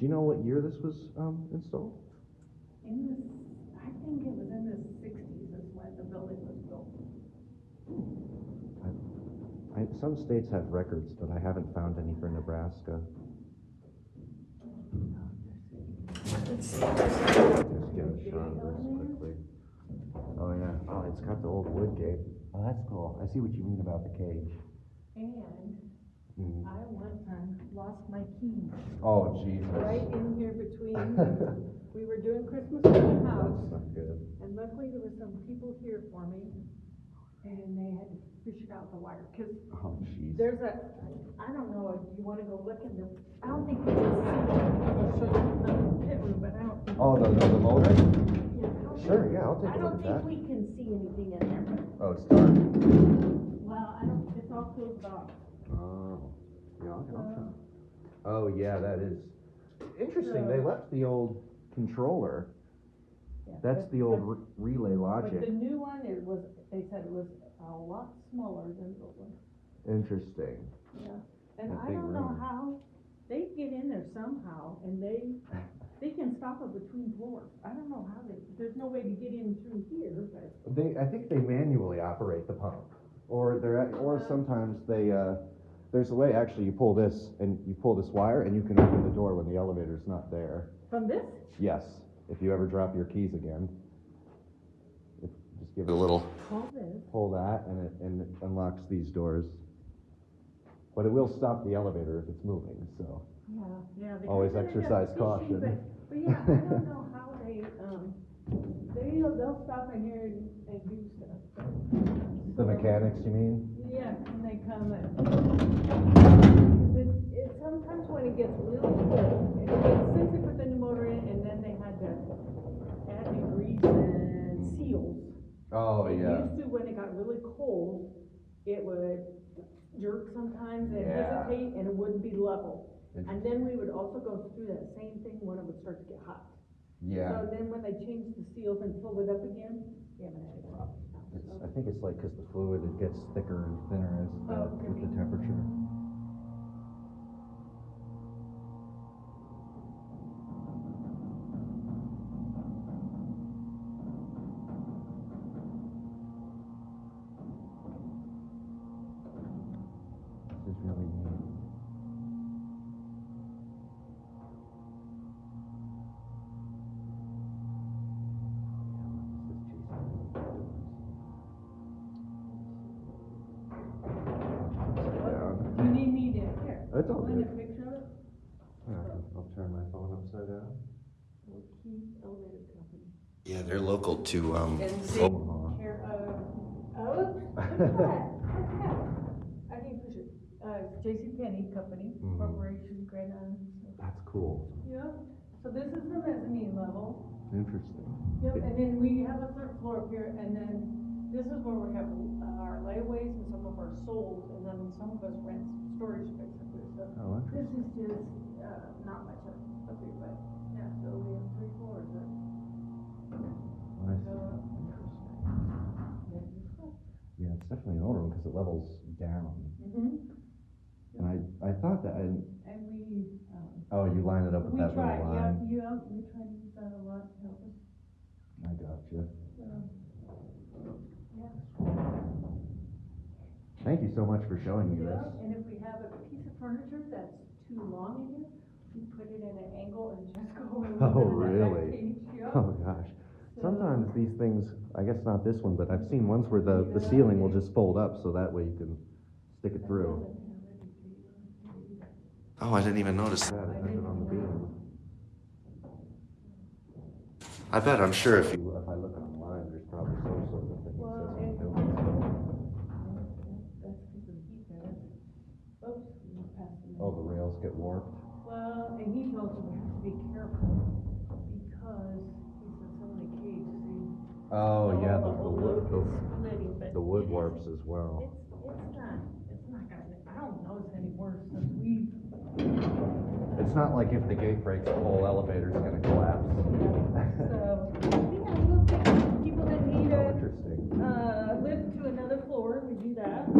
you know what year this was installed? I think it was in the 60s is when the building was built. Some states have records, but I haven't found any for Nebraska. Let's see. Just get a shot of this quickly. Oh yeah. Oh, it's got the old wood gate. Oh, that's cool. I see what you mean about the cage. And I one time lost my keys. Oh, Jesus. Right in here between, we were doing Christmas in the house. That's not good. And luckily there were some people here for me. And they had to fish it out the wire. Cause there's I don't know if you want to go look in the, I don't think you can see I'll show you the pit room, but I don't think. Oh, the motor? Yeah, sure, yeah, I'll take a I look don't at that. think we can see anything in there. Oh, it's dark. Well, it's all closed off. Oh, yeah, I'll try. Oh, yeah, that is interesting. They left the old controller. Yeah, That's the old relay logic. But the new one, they said it was a lot smaller than the old one. Interesting. Yeah, and I don't know how, they get in there somehow, and they can stop it between floors. I don't know how there's no way to get in through here, but. I think they manually operate the pump. Or sometimes there's a way, actually, you pull this wire, and you can open the door when the elevator's not there. From this? Yes, if you ever drop your keys again. Just give it a little pull that, and it unlocks these doors. But it will stop the elevator if it's moving, so. Yeah. Always exercise caution. But yeah, I don't know how they'll stop in here and do stuff. The mechanics, you mean? Yeah, and they come and it sometimes when it gets really cold, since they put the new motor in, and then they had to add new grease and seals. Oh, yeah. Used to, when it got really cold, it would jerk sometimes and hesitate, and it wouldn't be level. And then we would also go through that same thing when it would start to get hot. Yeah. So then when they changed the seals and filled it up again, we haven't had any problems now. I think it's like because the fluid, it gets thicker and thinner as with the temperature. This is really neat. You need me to here. That's all good. A picture of it? I'll turn my phone upside down. Keith Elevator Company. Yeah, they're local to Omaha. Here, look at that. I didn't push it. JCPenney Company, Corporation, Grand Island. That's cool. Yeah. So this is the mezzanine level. Interesting. Yep, and then we have a third floor up here, and then this is where we have our layaways and some of our souls, and then some of us rent storage space up here. So this is just not much up here, but yeah. So we have 3 floors. Yeah, it's definitely an older one because it levels down. And I thought that. And we. Oh, you line it up with that little line. Yeah, we try to use that a lot to help us. I gotcha. Thank you so much for showing me this. And if we have a piece of furniture that's too long in here, we put it in an angle and just go over. Oh, really? Oh, gosh. Sometimes these things, I guess not this one, but I've seen ones where the ceiling will just fold up so that way you can stick it through. Oh, I didn't even notice that. It has it on the beam. I bet, I'm sure if I look online, there's probably some sort of thing that says on the building. That's because of the heat there. Oops, Oh, the rails get warped? Well, and he told us we have to be careful because he said some of the cage, Oh, yeah, the wood warps as well. It's not gonna, I don't know it's any worse since we've. It's not like if the gate breaks, the whole elevator's gonna collapse. So, we'll take people that need a lift to another floor, we do that.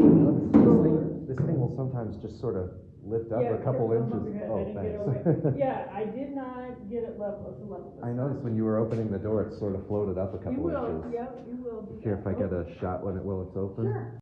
This thing will sometimes just sort of lift up a couple inches. Oh, thanks. Yeah, I did not it level, it's a level. I noticed when you were opening the door, it sort of floated up a couple You will, inches. yep, you will do Here, that. if I get a shot when it's open. Sure.